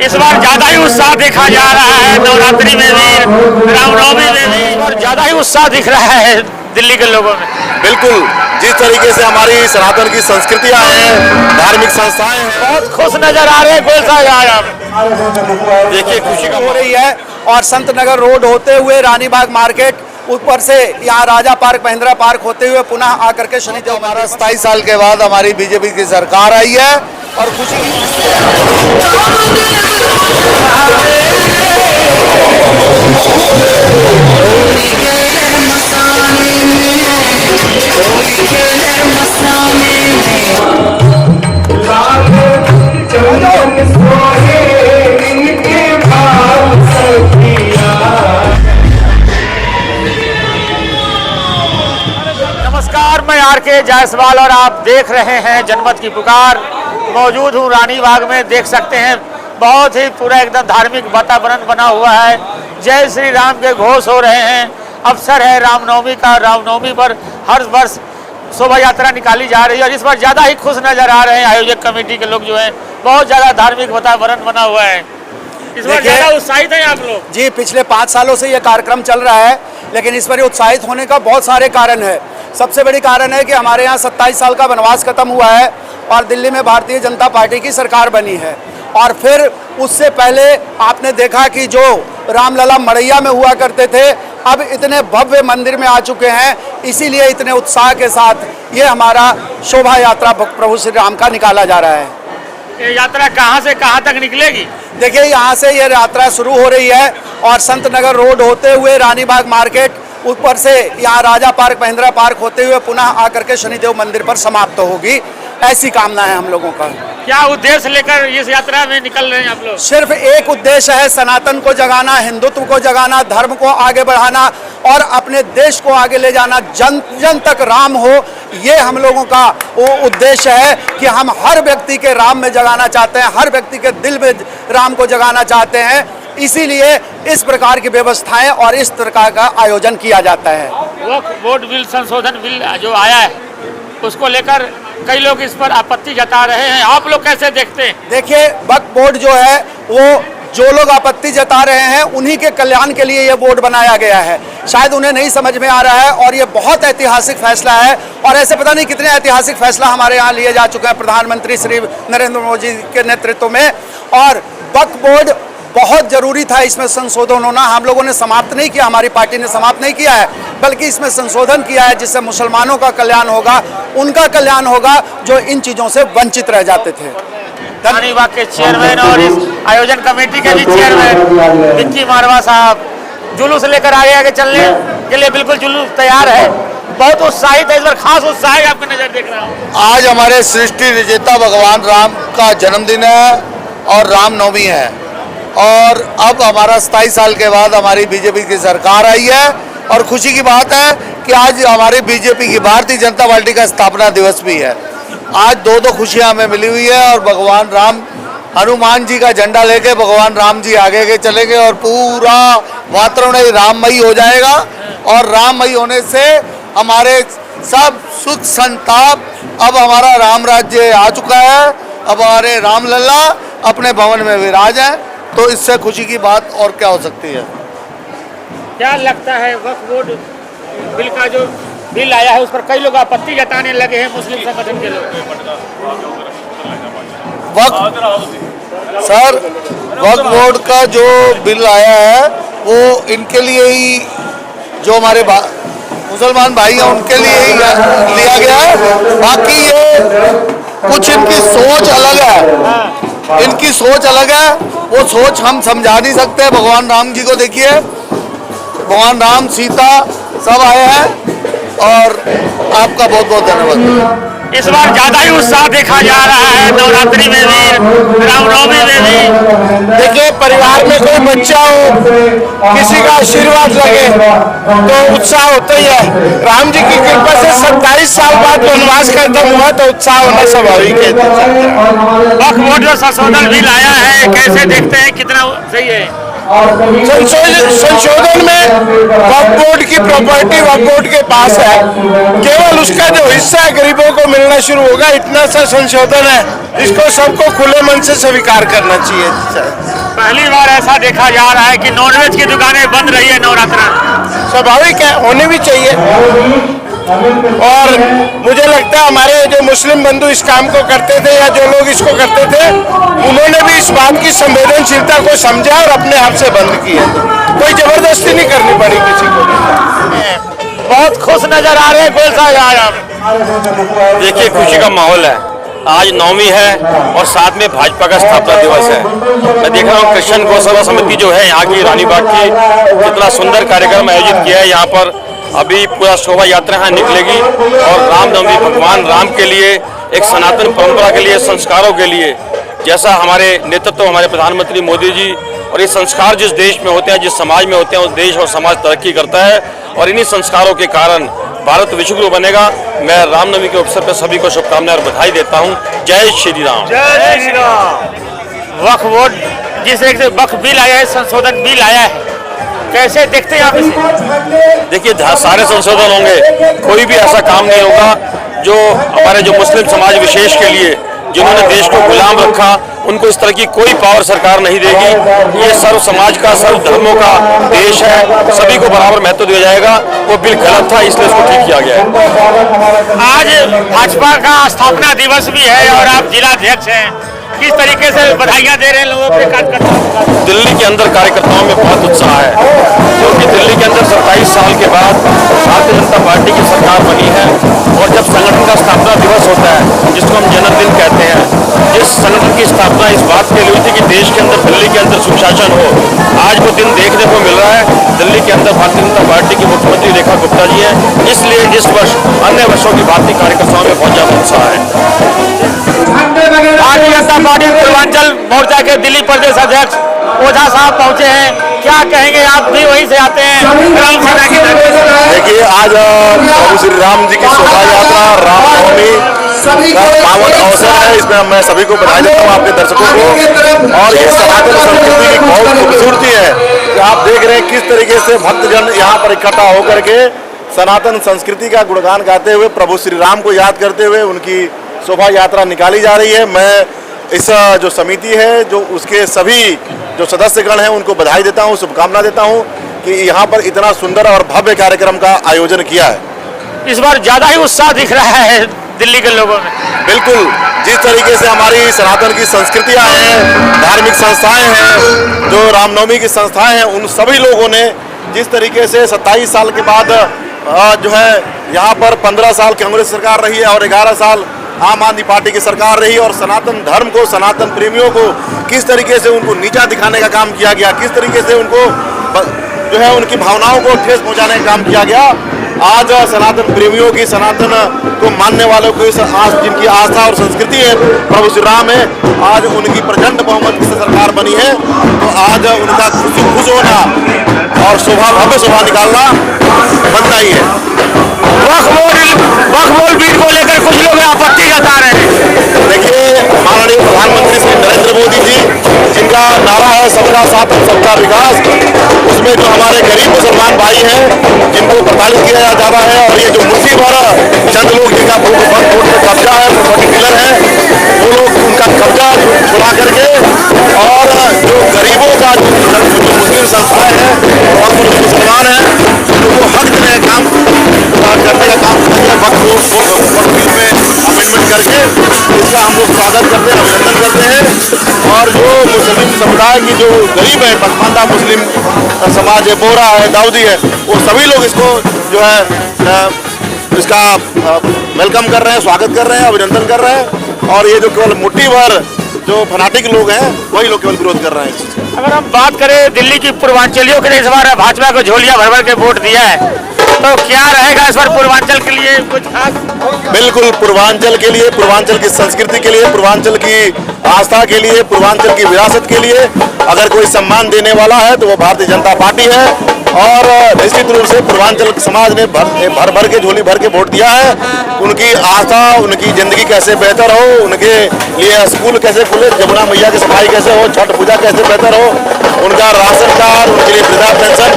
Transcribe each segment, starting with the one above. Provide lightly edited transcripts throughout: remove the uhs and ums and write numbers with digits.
इस बार ज्यादा ही उत्साह देखा जा रहा है, नवरात्रि में भी, रामनवमी में भी इस बार ज्यादा ही उत्साह दिख रहा है दिल्ली के लोगों में। बिल्कुल, जिस तरीके से हमारी सनातन की संस्कृतियां हैं, धार्मिक संस्थाएं हैं, बहुत खुश नजर आ रहे हैं गोयल साहब यहाँ। देखिए खुशी का हो रही है। और संत नगर रोड होते हुए रानीबाग मार्केट, ऊपर से यहाँ राजा पार्क, महिंद्रा पार्क होते हुए पुनः आकर के शनिदेव हमारा 27 साल के बाद हमारी बीजेपी की सरकार आई है और खुशी नमस्कार, मैं आर.के. जायसवाल और आप देख रहे हैं जनमत की पुकार। मौजूद हूँ रानीबाग में, देख सकते हैं बहुत ही पूरा एकदम धार्मिक वातावरण बना हुआ है। जय श्री राम के घोष हो रहे हैं। अवसर है रामनवमी का। रामनवमी पर हर वर्ष शोभा यात्रा निकाली जा रही है और इस बार ज़्यादा ही खुश नजर आ रहे हैं आयोजक कमेटी के लोग जो हैं। बहुत ज़्यादा धार्मिक वातावरण बना हुआ है। इस बार ज़्यादा उत्साहित हैं आप लोग? जी, पिछले 5 सालों से ये कार्यक्रम चल रहा है, लेकिन इस बार उत्साहित होने का बहुत सारे कारण है। सबसे बड़ी कारण है कि हमारे यहाँ 27 साल का वनवास खत्म हुआ है और दिल्ली में भारतीय जनता पार्टी की सरकार बनी है। और फिर उससे पहले आपने देखा कि जो रामलला मड़ैया में हुआ करते थे, अब इतने भव्य मंदिर में आ चुके हैं। इसीलिए इतने उत्साह के साथ ये हमारा शोभा यात्रा प्रभु श्री राम का निकाला जा रहा है। ये यात्रा कहाँ से कहाँ तक निकलेगी? देखिए, यहाँ से ये यात्रा शुरू हो रही है और संत नगर रोड होते हुए रानीबाग मार्केट, ऊपर से यहाँ राजा पार्क, महिंद्रा पार्क होते हुए पुनः आकर के शनिदेव मंदिर पर समाप्त होगी। ऐसी कामना है हम लोगों का। क्या उद्देश्य लेकर इस यात्रा में निकल रहे हैं आप लोग? सिर्फ एक उद्देश्य है, सनातन को जगाना, हिंदुत्व को जगाना, धर्म को आगे बढ़ाना और अपने देश को आगे ले जाना, जन जन तक राम हो। ये हम लोगों का वो उद्देश्य है कि हम हर व्यक्ति के राम में जगाना चाहते हैं, हर व्यक्ति के दिल में राम को जगाना चाहते हैं। इसीलिए इस प्रकार की व्यवस्थाएं और इस प्रकार का आयोजन किया जाता है। वक्फ बोर्ड बिल, संशोधन बिल जो आया है, उसको लेकर कई लोग इस पर आपत्ति जता रहे हैं। आप लोग कैसे देखते हैं? देखिए, वक्फ बोर्ड जो है, वो जो लोग आपत्ति जता रहे हैं उन्हीं के कल्याण के लिए ये बोर्ड बनाया गया है। शायद उन्हें नहीं समझ में आ रहा है और ये बहुत ऐतिहासिक फैसला है। और ऐसे पता नहीं कितने ऐतिहासिक फैसला हमारे यहाँ लिए जा चुके हैं प्रधानमंत्री श्री नरेंद्र मोदी के नेतृत्व में। और वक्फ बोर्ड बहुत जरूरी था, इसमें संशोधन होना। हम लोगों ने समाप्त नहीं किया, हमारी पार्टी ने समाप्त नहीं किया है, बल्कि इसमें संशोधन किया है जिससे मुसलमानों का कल्याण होगा, उनका कल्याण होगा जो इन चीज़ों से वंचित रह जाते थे। रानीबाग के चेयरमैन और इस आयोजन कमेटी के भी चेयरमैन विक्की मारवा साहब जुलूस लेकर आगे आगे चलने के लिए बिल्कुल जुलूस तैयार है। बहुत उत्साहित है, इस बार खास उत्साह है आपकी नजर देख रहा हूँ। आज हमारे सृष्टि विजेता भगवान राम का जन्मदिन है और रामनवमी है और अब हमारा 27 साल के बाद हमारी बीजेपी की सरकार आई है और खुशी की बात है कि आज हमारी बीजेपी की, भारतीय जनता पार्टी का स्थापना दिवस भी है। आज दो खुशियां हमें मिली हुई है और भगवान राम, हनुमान जी का झंडा लेके भगवान राम जी आगे के चलेंगे और पूरा वातावरण राममयी हो जाएगा। और राममयी होने से हमारे सब सुख संताप, अब हमारा राम राज्य आ चुका है। अब हमारे रामलला अपने भवन में विराज है, तो इससे खुशी की बात और क्या हो सकती है। क्या लगता है, वक्फ बोर्ड बिल का जो बिल आया है उस पर कई लोग आपत्ति जताने लगे हैं, मुस्लिम संगठन के लोग। वक्फ बोर्ड का जो बिल आया है वो इनके लिए ही, जो हमारे मुसलमान भाई हैं उनके लिए ही लिया गया है। बाकी ये कुछ इनकी सोच अलग है, इनकी सोच अलग है, वो सोच हम समझा नहीं सकते। भगवान राम जी को देखिए, भगवान राम, सीता सब आए हैं और आपका बहुत बहुत धन्यवाद। इस बार ज्यादा ही उत्साह देखा जा रहा है, नवरात्रि में भी, रामनवमी में भी। देखिए, परिवार में कोई बच्चा हो, किसी का आशीर्वाद लगे तो उत्साह होता ही है। राम जी की कृपा से 27 साल बाद वनवास खत्म हुआ तो उत्साह होना स्वाभाविक है। वक्फ बोर्ड जो संशोधन बिल आया है, कैसे देखते हैं, कितना सही है? संशोधन में वक्फ बोर्ड की प्रॉपर्टी वक्फ बोर्ड के पास है, केवल उसका जो हिस्सा है गरीबों को मिलना शुरू होगा, इतना सा संशोधन है। इसको सबको खुले मन से स्वीकार करना चाहिए। पहली बार ऐसा देखा जा रहा है कि नॉनवेज की दुकानें बंद रही है नवरात्र। स्वाभाविक है, होनी भी चाहिए। और मुझे लगता है हमारे जो मुस्लिम बंधु इस काम को करते थे या जो लोग इसको करते थे, उन्होंने भी इस बात की संवेदनशीलता को समझा और अपने आप से बंद किया। कोई जबरदस्ती नहीं करनी पड़ी किसी को। बहुत खुश नजर आ रहे हैं गोयल साहब आप। देखिए, खुशी का माहौल है। आज नवमी है और साथ में भाजपा का स्थापना दिवस है। मैं देख रहा हूँ क्रिश्चियन गौसेवा समिति जो है यहाँ की रानीबाग की, कितना सुंदर कार्यक्रम आयोजित किया है। यहाँ पर अभी पूरा शोभा यात्रा यहाँ निकलेगी और रामनवमी भगवान राम के लिए, एक सनातन परंपरा के लिए, संस्कारों के लिए, जैसा हमारे नेतृत्व हमारे प्रधानमंत्री मोदी जी, और ये संस्कार जिस देश में होते हैं, जिस समाज में होते हैं, उस देश और समाज तरक्की करता है। और इन्हीं संस्कारों के कारण भारत विश्वगुरु बनेगा। मैं रामनवमी के अवसर पर सभी को शुभकामनाएं और बधाई देता हूँ। जय श्री राम। जय श्री राम। वक्फ बोर्ड जिस एक से वक्फ बिल आया है, संशोधन बिल आया है, कैसे देखते हैं आप इसे? देखिए, सारे संशोधन होंगे, कोई भी ऐसा काम नहीं होगा जो हमारे जो मुस्लिम समाज विशेष के लिए, जिन्होंने देश को गुलाम रखा, उनको इस तरह की कोई पावर सरकार नहीं देगी। ये सर्व समाज का, सर्व धर्मों का देश है, सभी को बराबर महत्व दिया जाएगा। वो बिल गलत था, इसलिए इसको ठीक किया गया है। आज भाजपा का स्थापना दिवस भी है और आप जिलाध्यक्ष हैं, किस तरीके से बधाइयां दे रहे हैं लोगों के कार्यकर्ताओं? दिल्ली के अंदर कार्यकर्ताओं में बहुत उत्साह है, क्योंकि दिल्ली के अंदर 27 साल के बाद भारतीय जनता पार्टी की सरकार बनी है। और जब संगठन का स्थापना दिवस होता है, जिसको हम जन्मदिन कहते हैं, जिस संगठन की स्थापना इस बात के लिए हुई थी कि देश के अंदर, दिल्ली के अंदर सुशासन हो, आज वो दिन देखने को मिल रहा है। दिल्ली के अंदर भारतीय जनता पार्टी की मुख्यमंत्री रेखा गुप्ता जी हैं, इसलिए इस वर्ष अन्य वर्षों की भारतीय कार्यकर्ताओं में बहुत ज्यादा उत्साह है। भारतीय जनता पार्टी पूर्वांचल मोर्चा के दिल्ली प्रदेश अध्यक्ष ओझा साहब पहुंचे हैं, क्या कहेंगे? आप भी वहीं से आते हैं, राम सेना की तरफ। देखिए, आज प्रभु श्री राम जी की शोभा यात्रा, रामनवमी का पावन अवसर है। इसमें मैं सभी को बधाई देता हूँ, आपके दर्शकों को। और ये सनातन संस्कृति की बहुत खूबसूरती है कि आप देख रहे हैं किस तरीके से भक्तजन यहाँ पर इकट्ठा होकर के सनातन संस्कृति का गुणगान गाते हुए, प्रभु श्री राम को याद करते हुए उनकी शोभा यात्रा निकाली जा रही है। मैं इस जो समिति है, जो उसके सभी जो सदस्यगण हैं, उनको बधाई देता हूं, शुभकामना देता हूं कि यहाँ पर इतना सुंदर और भव्य कार्यक्रम का आयोजन किया है। इस बार ज्यादा ही उत्साह दिख रहा है दिल्ली के लोगों में। बिल्कुल, जिस तरीके से हमारी सनातन की संस्कृतियाँ हैं, धार्मिक संस्थाएं हैं, जो रामनवमी की संस्थाएं हैं, उन सभी लोगों ने जिस तरीके से 27 साल के बाद जो है यहाँ पर 15 साल कांग्रेस सरकार रही है और 11 साल आम आदमी पार्टी की सरकार रही, और सनातन धर्म को, सनातन प्रेमियों को किस तरीके से उनको नीचा दिखाने का काम किया गया, किस तरीके से उनको जो है उनकी भावनाओं को ठेस पहुंचाने का काम किया गया। आज सनातन प्रेमियों की, सनातन को मानने वालों की जिनकी आस्था और संस्कृति है प्रभु श्री राम है, आज उनकी प्रचंड बहुमत की सरकार बनी है। तो आज उनका खुश होना और भव्य शोभा निकालना बनता ही है। वक्फ बोर्ड बिल को लेकर कुछ लोग आपत्ति जता रहे हैं। देखिए, माननीय प्रधानमंत्री श्री नरेंद्र मोदी जी, जिनका नारा है सबका साथ और सबका विकास, उसमें जो हमारे गरीब मुसलमान भाई हैं, जिनको प्रताड़ित किया जा रहा है, और ये जो मुट्ठी भर चंद लोग जिनका वक्फ बोर्ड पे कब्जा है, प्रॉपर्टी डीलर है, वो लोग उनका कब्जा छुड़ा करके, और जो गरीबों का जो मुस्लिम संस्थाएं हैं और मुसलमान हैं, उनको हक देने का काम करने का काम वक्फ बिल में अमेंडमेंट करके, इसका हम लोग स्वागत करते हैं, अभिनंदन करते हैं। और जो मुस्लिम समुदाय की जो गरीब है, पसमानदा मुस्लिम समाज है, बोहरा है, दाऊदी है, वो सभी लोग इसको जो है इसका वेलकम कर रहे हैं, स्वागत कर रहे हैं, अभिनंदन कर रहे हैं। और ये जो केवल मुट्ठी भर जो फनाटिक लोग हैं, वही लोग केवल विरोध कर रहे हैं। अगर हम बात करें दिल्ली की पूर्वांचलियों के लिए, इस बार भाजपा को झोलियां भर भर के वोट दिया है, तो क्या रहेगा इस बार पूर्वांचल के लिए कुछ खास? बिल्कुल पूर्वांचल के लिए, पूर्वांचल की संस्कृति के लिए, पूर्वांचल की आस्था के लिए, पूर्वांचल की विरासत के लिए अगर कोई सम्मान देने वाला है तो वो भारतीय जनता पार्टी है। और निश्चित रूप से पूर्वांचल समाज ने भर भर के झोली भर के वोट दिया है। उनकी आस्था, उनकी जिंदगी कैसे बेहतर हो, उनके लिए स्कूल कैसे खुले, जमुना मैया की सफाई कैसे हो, छठ पूजा कैसे बेहतर हो, उनका राशन कार्ड, उनके लिए वृद्धा पेंशन,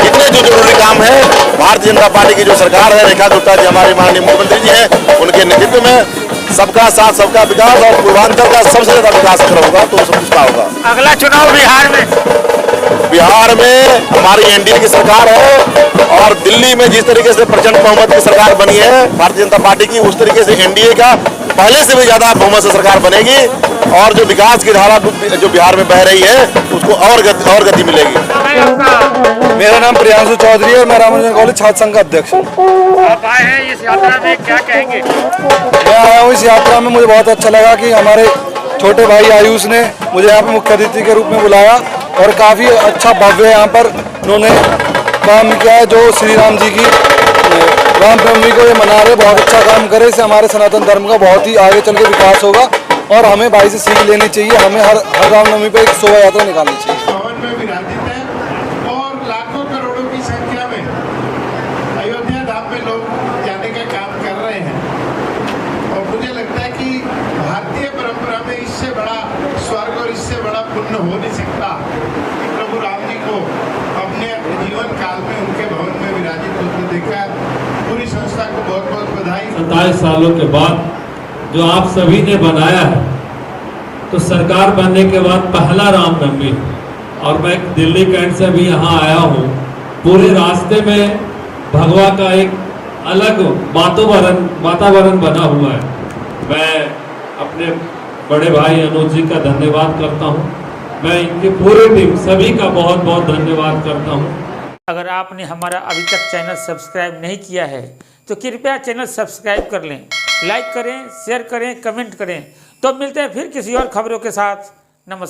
इतने जो जरूरी काम है भारतीय जनता पार्टी की जो सरकार है, रेखा गुप्ता जी हमारे माननीय मुख्यमंत्री जी हैं, उनके नेतृत्व में सबका साथ सबका विकास और पूर्वांचल का सबसे ज्यादा विकास अगर होगा तो सब कुछ का होगा। अगला चुनाव बिहार में हमारी एनडीए की सरकार है और दिल्ली में जिस तरीके से प्रचंड बहुमत की सरकार बनी है भारतीय जनता पार्टी की, उस तरीके से एनडीए का पहले से भी ज्यादा बहुमत से सरकार बनेगी और जो विकास की धारा जो बिहार में बह रही है उसको और गति मिलेगी। मेरा नाम प्रियांशु चौधरी है, मैं रामानुजन कॉलेज छात्र संघ का अध्यक्ष हूँ। आप आए हैं इस यात्रा में, क्या कहेंगे? मैं आया हूँ इस यात्रा में, मुझे बहुत अच्छा लगा कि हमारे छोटे भाई आयुष ने मुझे यहाँ पे मुख्य अतिथि के रूप में बुलाया और काफ़ी अच्छा भव्य यहाँ पर उन्होंने काम किया है। जो श्री राम जी की रामनवमी को ये मना रहे, बहुत अच्छा काम करे, इससे हमारे सनातन धर्म का बहुत ही आगे चल के विकास होगा और हमें भाई से सीख लेनी चाहिए। हमें हर रामनवमी पर एक शोभा यात्रा निकालनी चाहिए। भवन में विराजित है और लाखों करोड़ों की संख्या में अयोध्या धाम में लोग जाने का काम कर रहे हैं और मुझे लगता है कि भारतीय परंपरा में इससे बड़ा स्वर्ग और इससे बड़ा पुण्य हो नहीं सकता कि प्रभु राम जी को अपने जीवन काल में उनके भवन में विराजित होते देखा। पूरी संस्था को बहुत बहुत बधाई। 27 सालों के बाद जो आप सभी ने बनाया है, तो सरकार बनने के बाद पहला रामनवमी और मैं दिल्ली कैंट से भी यहाँ आया हूँ। पूरे रास्ते में भगवा का एक अलग वातावरण बना हुआ है। मैं अपने बड़े भाई अनुज जी का धन्यवाद करता हूँ। मैं इनकी पूरी टीम सभी का बहुत बहुत धन्यवाद करता हूँ। अगर आपने हमारा अभी तक चैनल सब्सक्राइब नहीं किया है तो कृपया चैनल सब्सक्राइब कर लें, लाइक करें, शेयर करें, कमेंट करें। तो मिलते हैं फिर किसी और खबरों के साथ। नमस्कार।